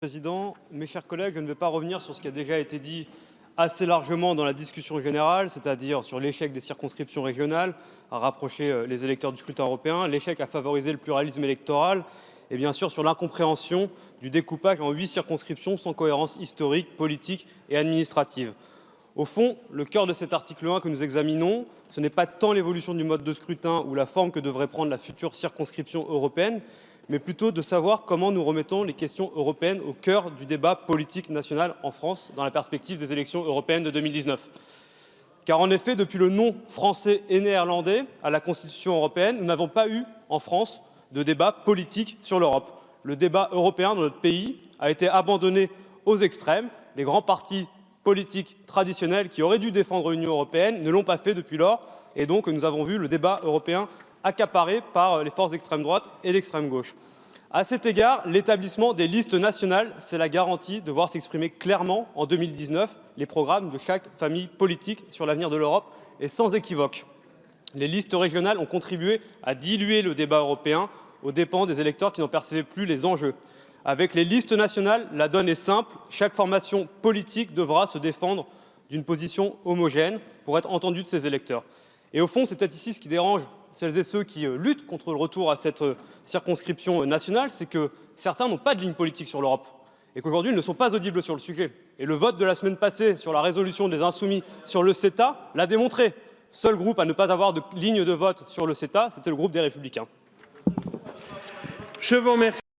Président, mes chers collègues, je ne vais pas revenir sur ce qui a déjà été dit assez largement dans la discussion générale, c'est-à-dire sur l'échec des circonscriptions régionales à rapprocher les électeurs du scrutin européen, l'échec à favoriser le pluralisme électoral et bien sûr sur l'incompréhension du découpage en 8 circonscriptions sans cohérence historique, politique et administrative. Au fond, le cœur de cet article 1 que nous examinons, ce n'est pas tant l'évolution du mode de scrutin ou la forme que devrait prendre la future circonscription européenne, mais plutôt de savoir comment nous remettons les questions européennes au cœur du débat politique national en France dans la perspective des élections européennes de 2019. Car en effet, depuis le non français et néerlandais à la Constitution européenne, nous n'avons pas eu en France de débat politique sur l'Europe. Le débat européen dans notre pays a été abandonné aux extrêmes. Les grands partis politiques traditionnels qui auraient dû défendre l'Union européenne ne l'ont pas fait depuis lors. Et donc nous avons vu le débat européen accaparé par les forces d'extrême droite et d'extrême gauche. À cet égard, l'établissement des listes nationales, c'est la garantie de voir s'exprimer clairement en 2019 les programmes de chaque famille politique sur l'avenir de l'Europe et sans équivoque. Les listes régionales ont contribué à diluer le débat européen aux dépens des électeurs qui n'en percevaient plus les enjeux. Avec les listes nationales, la donne est simple. Chaque formation politique devra se défendre d'une position homogène pour être entendue de ses électeurs. Et au fond, c'est peut-être ici ce qui dérange celles et ceux qui luttent contre le retour à cette circonscription nationale, c'est que certains n'ont pas de ligne politique sur l'Europe et qu'aujourd'hui ils ne sont pas audibles sur le sujet. Et le vote de la semaine passée sur la résolution des Insoumis sur le CETA l'a démontré. Seul groupe à ne pas avoir de ligne de vote sur le CETA, c'était le groupe des Républicains. Je vous remercie.